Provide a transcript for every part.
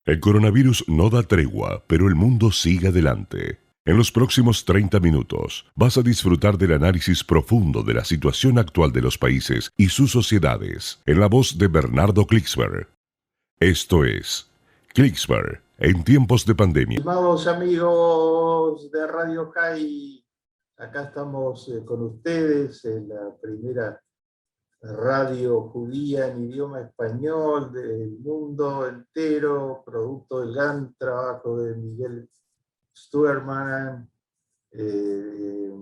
El coronavirus no da tregua, pero el mundo sigue adelante. En los próximos 30 minutos vas a disfrutar del análisis profundo de la situación actual de los países y sus sociedades, en la voz de Bernardo Klicksberg. Esto es Klicksberg en tiempos de pandemia. Estimados amigos de Radio High, acá estamos con ustedes en la primera radio judía en idioma español del mundo entero, producto del gran trabajo de Miguel Stuerman, que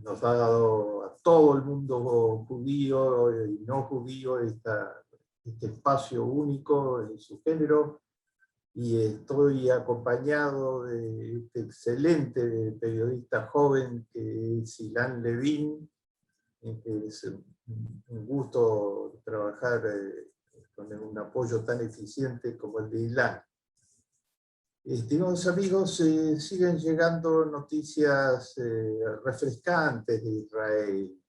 nos ha dado a todo el mundo judío y no judío este espacio único en su género. Y estoy acompañado de este excelente periodista joven que es Ilan Levin, que es un gusto trabajar con un apoyo tan eficiente como el de Ilan. Estimados amigos, siguen llegando noticias refrescantes de Israel.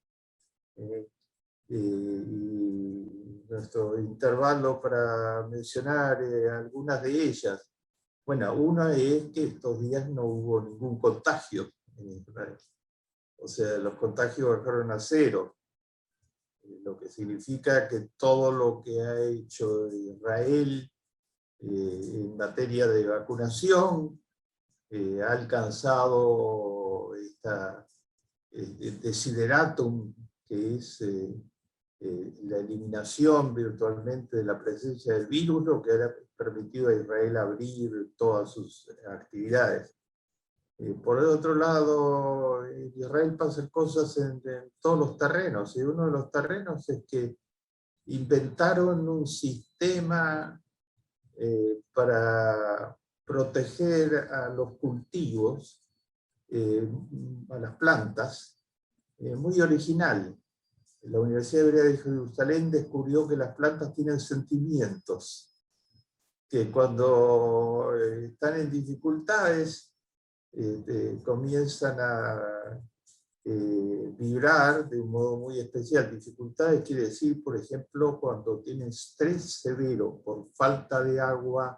Y nuestro intervalo para mencionar algunas de ellas. Bueno, una es que estos días no hubo ningún contagio en Israel. O sea, los contagios bajaron a cero, lo que significa que todo lo que ha hecho Israel en materia de vacunación ha alcanzado el desideratum que es la eliminación virtualmente de la presencia del virus, lo que ha permitido a Israel abrir todas sus actividades. Por el otro lado, en Israel pasan cosas en todos los terrenos, y uno de los terrenos es que inventaron un sistema para proteger a los cultivos, a las plantas, muy original. La Universidad Hebrea de Jerusalén descubrió que las plantas tienen sentimientos, que cuando están en dificultades comienzan a vibrar de un modo muy especial. Dificultades quiere decir, por ejemplo, cuando tienen estrés severo por falta de agua,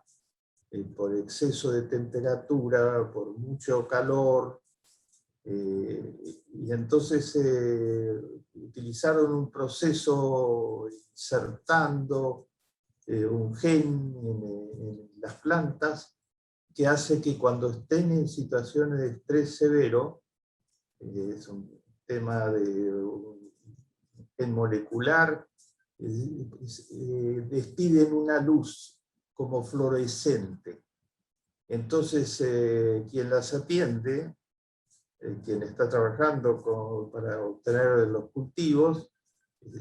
por exceso de temperatura, por mucho calor, y entonces utilizaron un proceso insertando un gen en las plantas que hace que cuando estén en situaciones de estrés severo, es un tema de un gen molecular, despiden una luz como fluorescente. Entonces, quien las atiende, quien está trabajando para obtener los cultivos,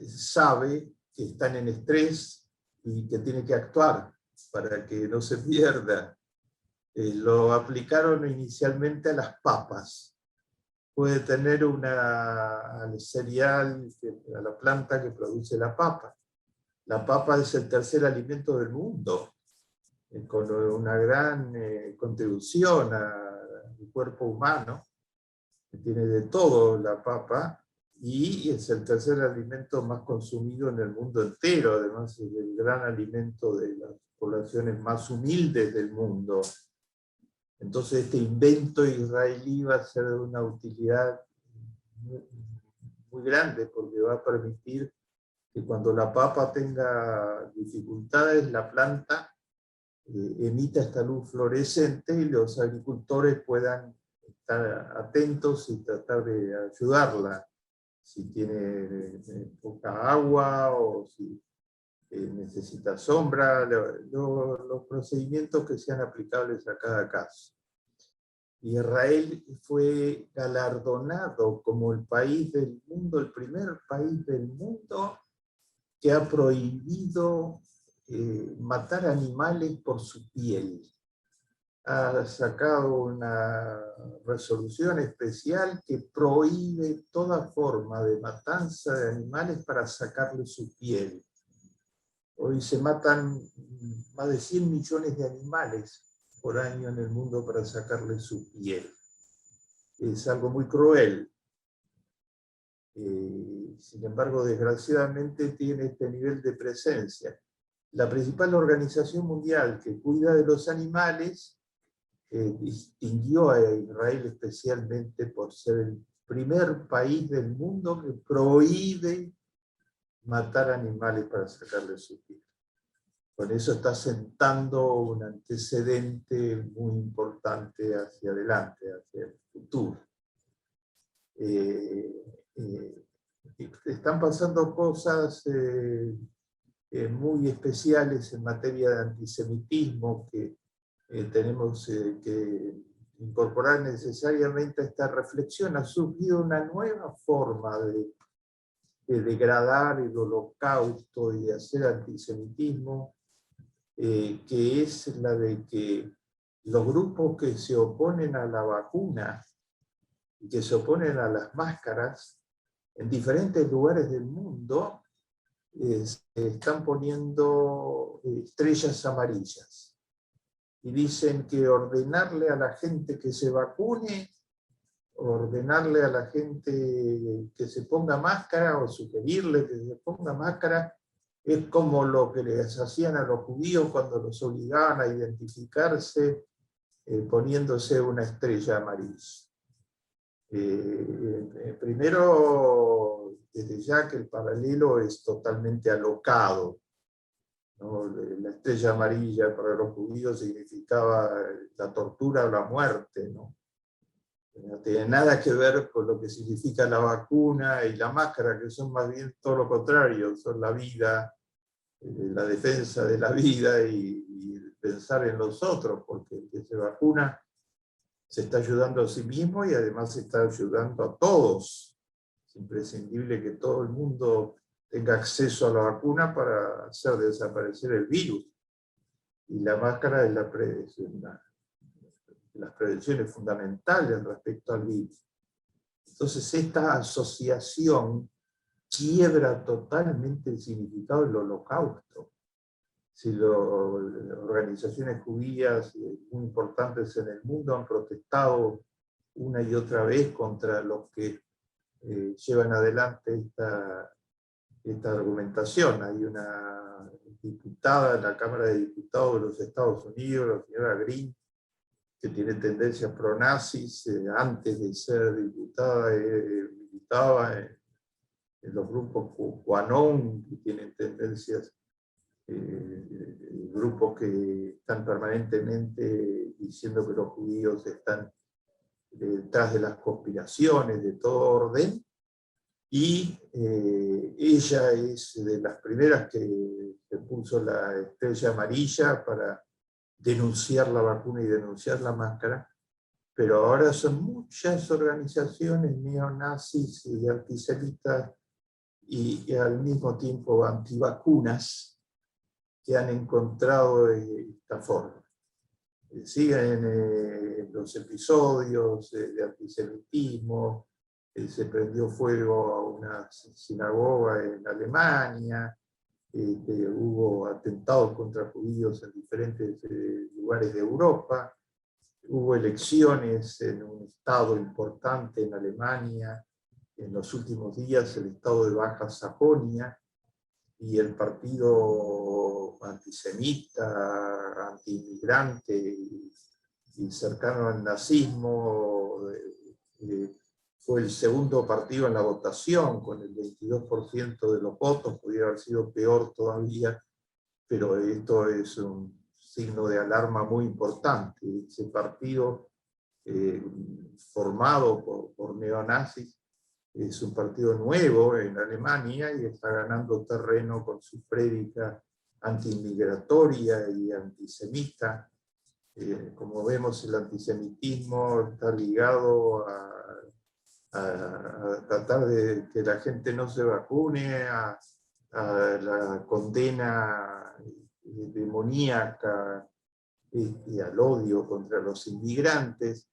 sabe que están en estrés y que tiene que actuar para que no se pierda. Lo aplicaron inicialmente a las papas. Puede tener al cereal, a la planta que produce la papa. La papa es el tercer alimento del mundo, con una gran contribución al cuerpo humano. Tiene de todo la papa, y es el tercer alimento más consumido en el mundo entero. Además es el gran alimento de las poblaciones más humildes del mundo. Entonces este invento israelí va a ser de una utilidad muy grande, porque va a permitir que cuando la papa tenga dificultades, la planta emita esta luz fluorescente y los agricultores puedan estar atentos y tratar de ayudarla si tiene poca agua o si necesita sombra, los procedimientos que sean aplicables a cada caso. Israel fue galardonado como el país del mundo, el primer país del mundo que ha prohibido matar animales por su piel. Ha sacado una resolución especial que prohíbe toda forma de matanza de animales para sacarle su piel. Hoy se matan más de 100 millones de animales por año en el mundo para sacarle su piel. Es algo muy cruel. Sin embargo, desgraciadamente tiene este nivel de presencia. la principal organización mundial que cuida de los animales distinguió a Israel especialmente por ser el primer país del mundo que prohíbe matar animales para sacarle su piel. Con eso está sentando un antecedente muy importante hacia adelante, hacia el futuro. Están pasando cosas muy especiales en materia de antisemitismo que tenemos que incorporar necesariamente a esta reflexión. Ha surgido una nueva forma de degradar el holocausto y de hacer antisemitismo, que es la de que los grupos que se oponen a la vacuna y que se oponen a las máscaras en diferentes lugares del mundo están poniendo estrellas amarillas y dicen que ordenarle a la gente que se vacune, ordenarle a la gente que se ponga máscara o sugerirle que se ponga máscara es como lo que les hacían a los judíos cuando los obligaban a identificarse poniéndose una estrella amarilla. Primero, desde ya que el paralelo es totalmente alocado, ¿no? La estrella amarilla para los judíos significaba la tortura o la muerte, ¿no? No tiene nada que ver con lo que significa la vacuna y la máscara, que son más bien todo lo contrario, son la vida, la defensa de la vida y pensar en los otros, porque el que se vacuna se está ayudando a sí mismo y además se está ayudando a todos. Es imprescindible que todo el mundo tenga acceso a la vacuna para hacer desaparecer el virus. Y la máscara es una de las prevenciones fundamentales respecto al virus. Entonces esta asociación quiebra totalmente el significado del holocausto. Si las organizaciones judías muy importantes en el mundo han protestado una y otra vez contra los que llevan adelante esta argumentación. Hay una diputada en la Cámara de Diputados de los Estados Unidos, la señora Green, que tiene tendencias pro-nazis, antes de ser diputada, militaba en los grupos QAnon, que tienen tendencias, grupos que están permanentemente diciendo que los judíos están detrás de las conspiraciones de todo orden, y ella es de las primeras que puso la estrella amarilla para denunciar la vacuna y denunciar la máscara, pero ahora son muchas organizaciones neonazis y antisemitas y al mismo tiempo antivacunas que han encontrado esta forma. Siguen los episodios de antisemitismo, se prendió fuego a una sinagoga en Alemania, hubo atentados contra judíos en diferentes lugares de Europa, hubo elecciones en un estado importante en Alemania, en los últimos días el estado de Baja Sajonia, y el partido antisemita, antiinmigrante y cercano al nazismo fue el segundo partido en la votación, con el 22% de los votos. Podría haber sido peor todavía, pero esto es un signo de alarma muy importante. Ese partido formado por neonazis es un partido nuevo en Alemania y está ganando terreno con su prédica antiinmigratoria y antisemita. Como vemos, el antisemitismo está ligado a tratar de que la gente no se vacune, a la condena demoníaca y al odio contra los inmigrantes.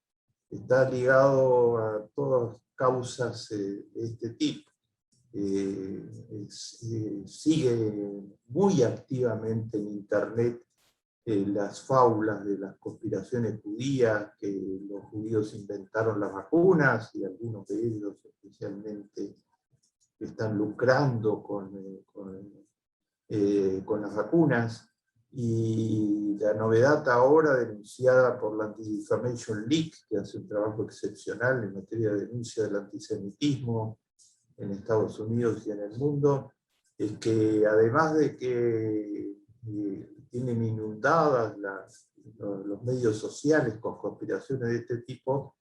Está ligado a todas causas de este tipo. Sigue muy activamente en Internet las fábulas de las conspiraciones judías, que los judíos inventaron las vacunas, y algunos de ellos especialmente están lucrando con con las vacunas, y la novedad ahora denunciada por la Anti-Defamation League, que hace un trabajo excepcional en materia de denuncia del antisemitismo en Estados Unidos y en el mundo, es que además de que tienen inundadas los medios sociales con conspiraciones de este tipo,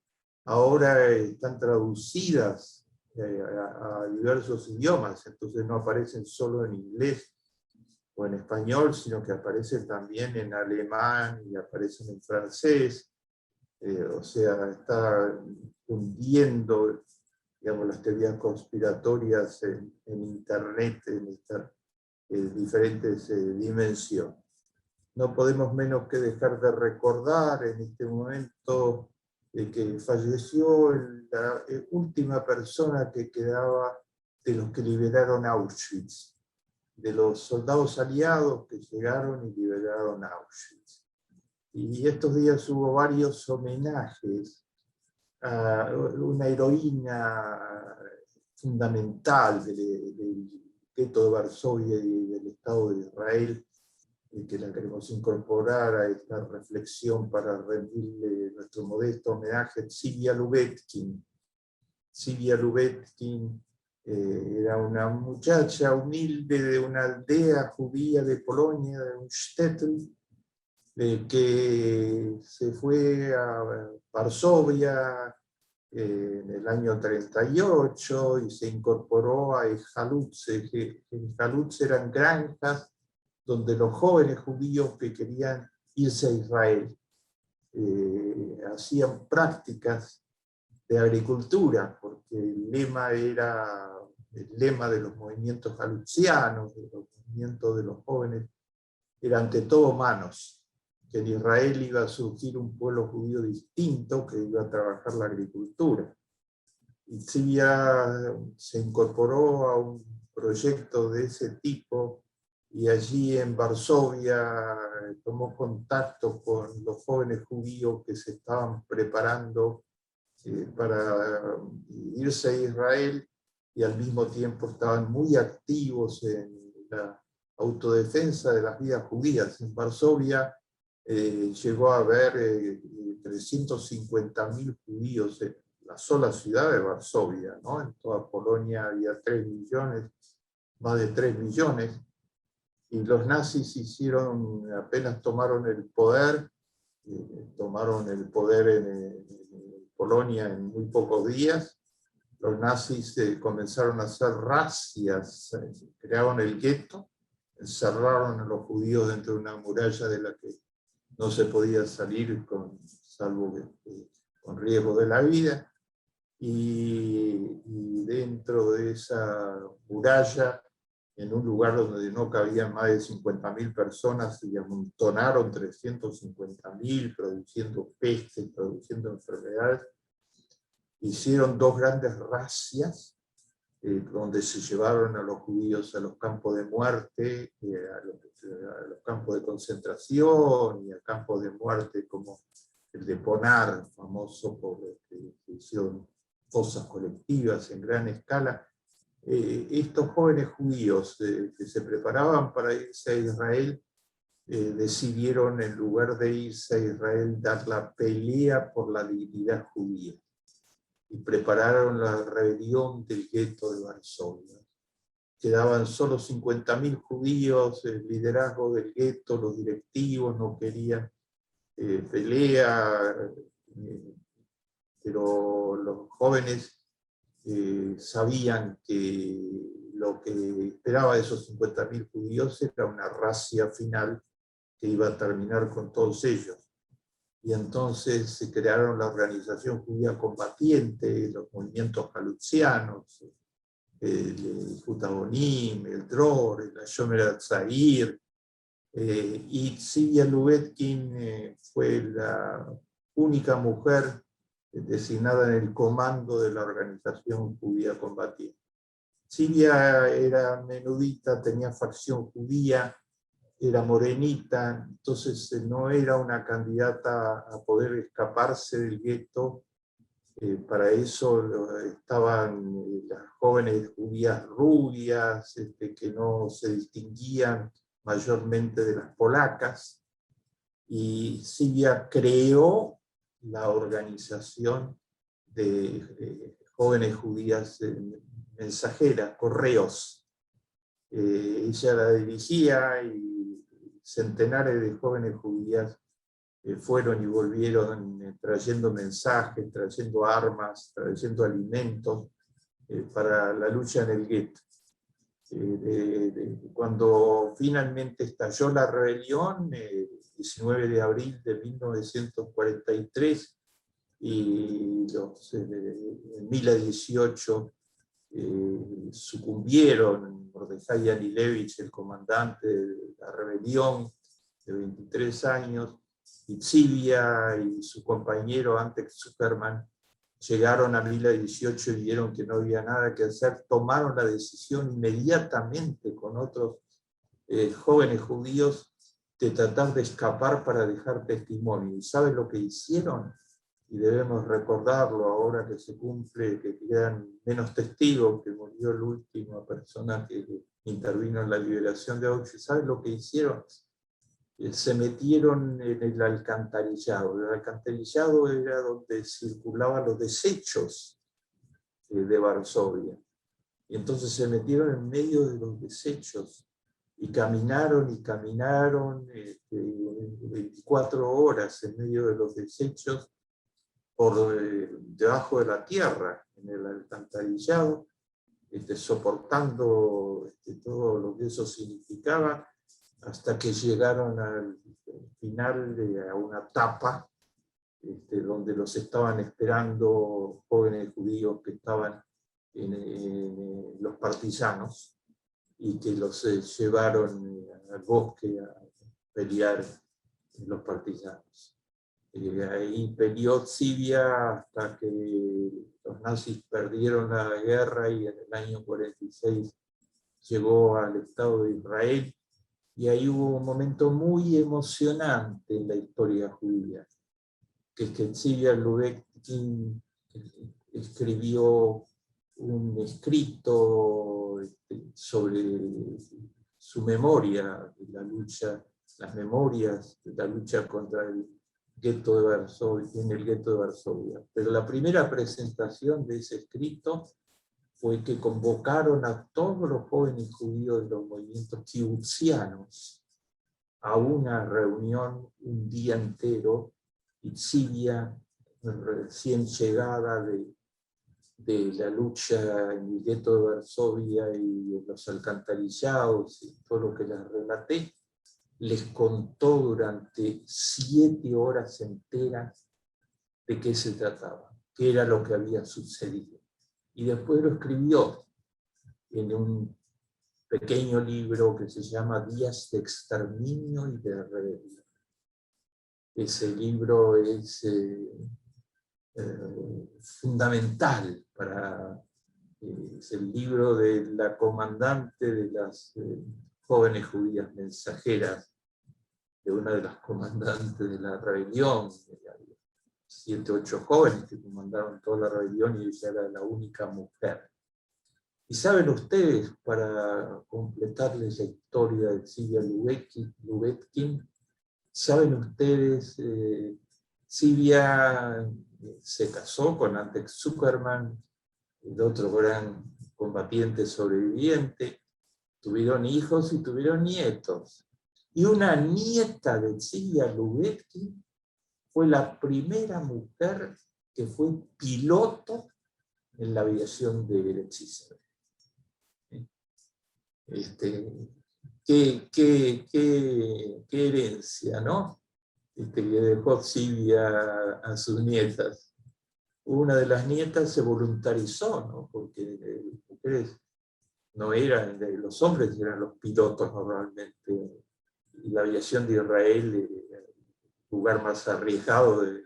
ahora están traducidas a diversos idiomas, entonces no aparecen solo en inglés o en español, sino que aparecen también en alemán y aparecen en francés. O sea, está hundiendo, digamos, las teorías conspiratorias en Internet, en estas diferentes dimensiones. No podemos menos que dejar de recordar en este momento que falleció la última persona que quedaba de los que liberaron Auschwitz, de los soldados aliados que llegaron y liberaron Auschwitz. Y estos días hubo varios homenajes a una heroína fundamental del gueto de Varsovia y del Estado de Israel, que la queremos incorporar a esta reflexión para rendirle nuestro modesto homenaje, Tzivia Lubetkin. Tzivia Lubetkin era una muchacha humilde de una aldea judía de Polonia, de un shtetl, que se fue a Varsovia en el año 38 y se incorporó a Ejjalutz. Ejjalutz eran granjas donde los jóvenes judíos que querían irse a Israel hacían prácticas de agricultura, porque el lema era el lema de los movimientos jalutzianos, de los movimientos de los jóvenes, era ante todo manos, que en Israel iba a surgir un pueblo judío distinto que iba a trabajar la agricultura. Y Tzivia se incorporó a un proyecto de ese tipo, y allí en Varsovia tomó contacto con los jóvenes judíos que se estaban preparando para irse a Israel, y al mismo tiempo estaban muy activos en la autodefensa de las vidas judías. En Varsovia llegó a haber 350.000 judíos en la sola ciudad de Varsovia, ¿no? En toda Polonia había 3 millones, más de 3 millones, y los nazis apenas tomaron el poder en Polonia en muy pocos días. Los nazis comenzaron a hacer razzias, crearon el gueto, encerraron a los judíos dentro de una muralla de la que no se podía salir salvo con riesgo de la vida, y dentro de esa muralla, en un lugar donde no cabían más de 50.000 personas, y amontonaron 350.000, produciendo peste, produciendo enfermedades. Hicieron 2 grandes razzias, donde se llevaron a los judíos a los campos de muerte, a los campos de concentración y a campos de muerte como el de Ponar, famoso por que hicieron fosas colectivas en gran escala. Estos jóvenes judíos que se preparaban para irse a Israel decidieron, en lugar de irse a Israel, dar la pelea por la dignidad judía, y prepararon la rebelión del gueto de Varsovia. Quedaban solo 50.000 judíos, el liderazgo del gueto, los directivos no querían pelea, pero los jóvenes sabían que lo que esperaba de esos 50.000 judíos era una razzia final que iba a terminar con todos ellos. Y entonces se crearon la Organización Judía Combatiente, los movimientos jalutzianos, el Jutabonim, el Dror, el Shomer Hatzair, y Tzivia Lubetkin fue la única mujer designada en el comando de la Organización Judía Combatiente. Tzivia era menudita, tenía facción judía, era morenita, entonces no era una candidata a poder escaparse del gueto, Para eso estaban las jóvenes judías rubias, que no se distinguían mayormente de las polacas, y Silvia creó la organización de jóvenes judías mensajeras, correos. Ella la dirigía y centenares de jóvenes judías fueron y volvieron trayendo mensajes, trayendo armas, trayendo alimentos para la lucha en el gueto. Cuando finalmente estalló la rebelión, 19 de abril de 1943, y los Mila 18 sucumbieron. Mordejai Anilevich, el comandante de la rebelión, de 23 años, y Silvia y su compañero Antek Zuckerman llegaron a Mila 18 y vieron que no había nada que hacer, tomaron la decisión inmediatamente con otros jóvenes judíos de tratar de escapar para dejar testimonio. ¿Y saben lo que hicieron? Y debemos recordarlo ahora que se cumple, que quedan menos testigos, que murió la última persona que intervino en la liberación de Auschwitz. ¿Saben lo que hicieron? Se metieron en el alcantarillado. El alcantarillado era donde circulaban los desechos de Varsovia. Y entonces se metieron en medio de los desechos y caminaron 24 horas en medio de los desechos por debajo de la tierra, en el alcantarillado, soportando todo lo que eso significaba, hasta que llegaron al final a una tapa donde los estaban esperando jóvenes judíos que estaban en los partisanos y que los llevaron al bosque a pelear en los partisanos. Ahí peleó Silvia hasta que los nazis perdieron la guerra y en el año 46 llegó al Estado de Israel. Y ahí hubo un momento muy emocionante en la historia judía, que es que Silvia Lubetkin escribió un escrito sobre su memoria de la lucha, las memorias de la lucha contra el gueto de Varsovia, en el gueto de Varsovia. Pero la primera presentación de ese escrito fue que convocaron a todos los jóvenes judíos de los movimientos kibutzianos a una reunión un día entero, y Silvia, recién llegada de la lucha en el gueto de Varsovia y en los alcantarillados y todo lo que les relaté, les contó durante 7 horas enteras de qué se trataba, qué era lo que había sucedido. Y después lo escribió en un pequeño libro que se llama Días de exterminio y de rebelión. Ese libro es fundamental es el libro de la comandante de las jóvenes judías mensajeras, de una de las comandantes de la rebelión, 7 u 8 jóvenes que comandaron toda la rebelión, y ella era la única mujer. Y saben ustedes, para completarles la historia de Silvia Lubetkin, saben ustedes, Silvia se casó con Antek Zuckerman, el otro gran combatiente sobreviviente, tuvieron hijos y tuvieron nietos. Y una nieta de Silvia Lubetkin fue la primera mujer que fue piloto en la aviación de Eretz Israel. Qué herencia, ¿no? Que dejó Silvia a sus nietas. Una de las nietas se voluntarizó, ¿no? Porque las mujeres no eran, los hombres eran los pilotos normalmente. Y la aviación de Israel era el lugar más arriesgado de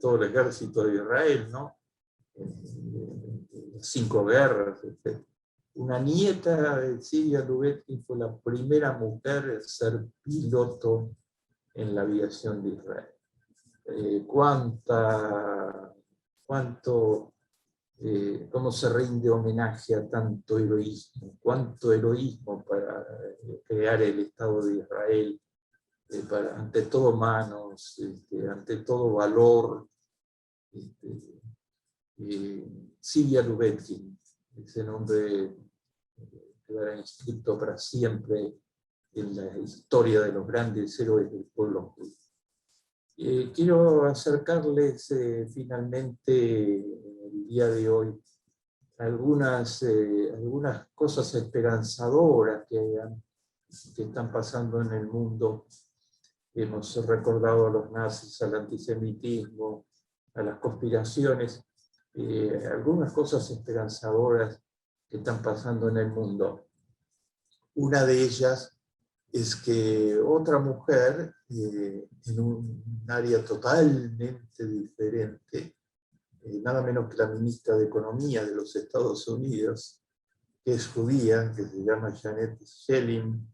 todo el ejército de Israel, ¿no? En 5 guerras, etc. Una nieta de Silvia Lubetkin fue la primera mujer en ser piloto en la aviación de Israel. cómo se rinde homenaje a tanto heroísmo, cuánto heroísmo para crear el Estado de Israel, ante todo manos, ante todo valor. Silvia Lubetkin, ese nombre quedará inscrito para siempre en la historia de los grandes héroes del pueblo judío. Quiero acercarles finalmente el día de hoy algunas cosas esperanzadoras que están pasando en el mundo. Hemos recordado a los nazis, al antisemitismo, a las conspiraciones, algunas cosas esperanzadoras que están pasando en el mundo. Una de ellas es que otra mujer, en un área totalmente diferente, nada menos que la ministra de Economía de los Estados Unidos, que es judía, que se llama Janet Yellen,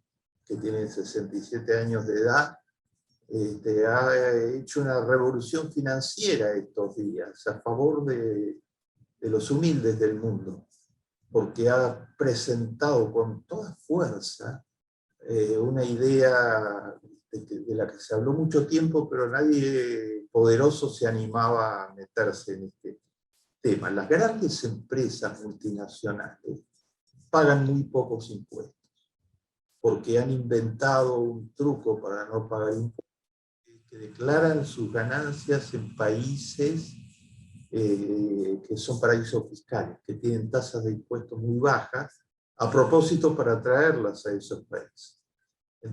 que tiene 67 años de edad, ha hecho una revolución financiera estos días a favor de los humildes del mundo, porque ha presentado con toda fuerza una idea de la que se habló mucho tiempo, pero nadie poderoso se animaba a meterse en este tema. Las grandes empresas multinacionales pagan muy pocos impuestos, porque han inventado un truco para no pagar impuestos, que declaran sus ganancias en países que son paraísos fiscales, que tienen tasas de impuestos muy bajas, a propósito para atraerlas a esos países.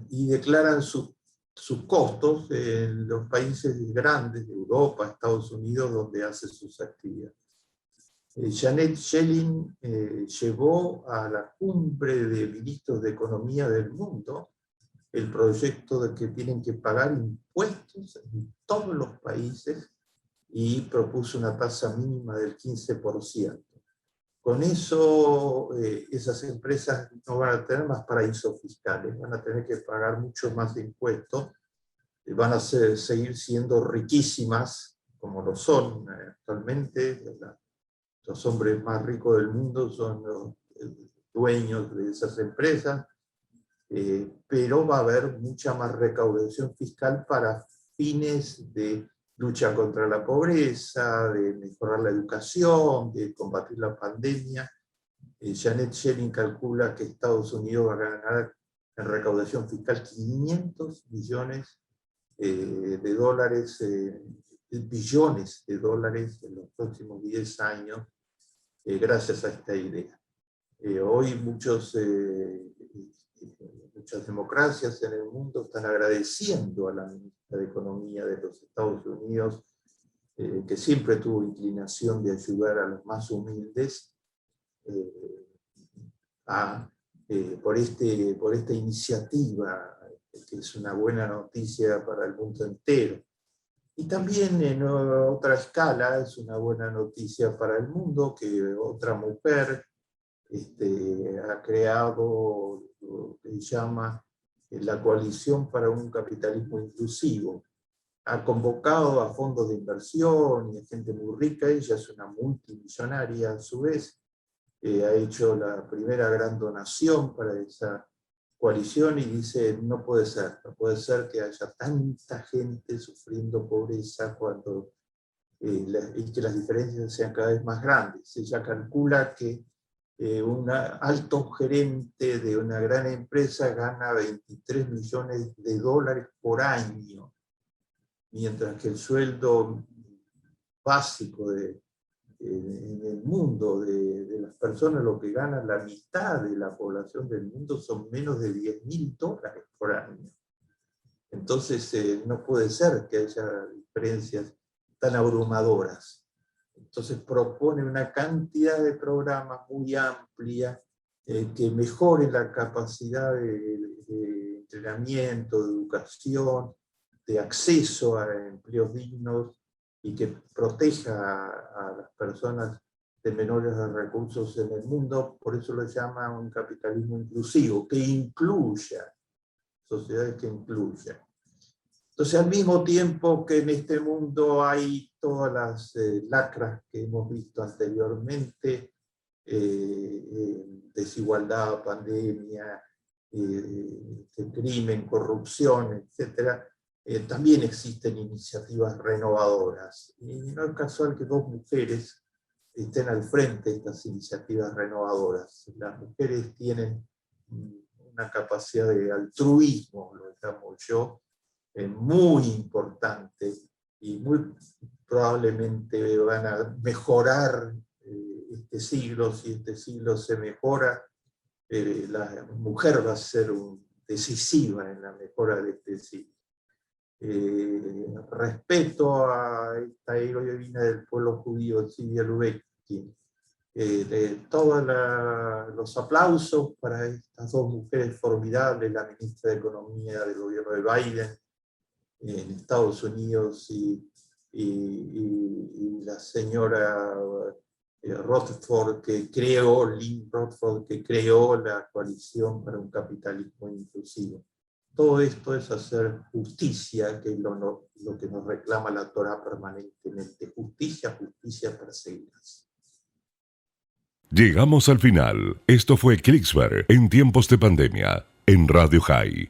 Y declaran sus costos en los países grandes de Europa, Estados Unidos, donde hace sus actividades. Janet Yellen llevó a la cumbre de ministros de Economía del mundo el proyecto de que tienen que pagar impuestos en todos los países y propuso una tasa mínima del 15%. Con eso, esas empresas no van a tener más paraísos fiscales, van a tener que pagar mucho más de impuestos, van a seguir siendo riquísimas, como lo son actualmente. Los hombres más ricos del mundo son los dueños de esas empresas, pero va a haber mucha más recaudación fiscal para fines de lucha contra la pobreza, de mejorar la educación, de combatir la pandemia. Janet Yellen calcula que Estados Unidos va a ganar en recaudación fiscal 500 billones de dólares, billones de dólares en los próximos 10 años, gracias a esta idea. Hoy muchas democracias en el mundo están agradeciendo a la ministra de Economía de los Estados Unidos, que siempre tuvo inclinación de ayudar a los más humildes, por esta iniciativa, que es una buena noticia para el mundo entero. Y también en otra escala es una buena noticia para el mundo que otra mujer ha creado lo que se llama la Coalición para un Capitalismo Inclusivo. Ha convocado a fondos de inversión y a gente muy rica. Ella es una multimillonaria a su vez. Ha hecho la primera gran donación para esa coalición y dice: no puede ser que haya tanta gente sufriendo pobreza y que las diferencias sean cada vez más grandes. Ella calcula que un alto gerente de una gran empresa gana 23 millones de dólares por año, mientras que el sueldo básico en el mundo de las personas, lo que gana la mitad de la población del mundo, son menos de 10.000 dólares por año. Entonces no puede ser que haya diferencias tan abrumadoras. Entonces propone una cantidad de programas muy amplia que mejoren la capacidad de entrenamiento, de educación, de acceso a empleos dignos, y que proteja a las personas de menores recursos en el mundo. Por eso lo llama un capitalismo inclusivo, que incluya, sociedades que incluyan. Entonces, al mismo tiempo que en este mundo hay todas las lacras que hemos visto anteriormente, desigualdad, pandemia, crimen, corrupción, etc., también existen iniciativas renovadoras. Y no es casual que dos mujeres estén al frente de estas iniciativas renovadoras. Las mujeres tienen una capacidad de altruismo, lo llamo yo, muy importante y muy probablemente van a mejorar este siglo. Si este siglo se mejora, la mujer va a ser decisiva en la mejora de este siglo. Respeto a esta heroína del pueblo judío, Silvia Lubetkin, de todos los aplausos para estas dos mujeres formidables, la ministra de Economía del gobierno de Biden en Estados Unidos y la señora Rutherford, Lynn Rutherford, que creó la Coalición para un Capitalismo Inclusivo. Todo esto es hacer justicia, que es lo que nos reclama la Torá permanentemente. Justicia, justicia, perseguidas. Llegamos al final. Esto fue Klicksberg en tiempos de pandemia, en Radio High.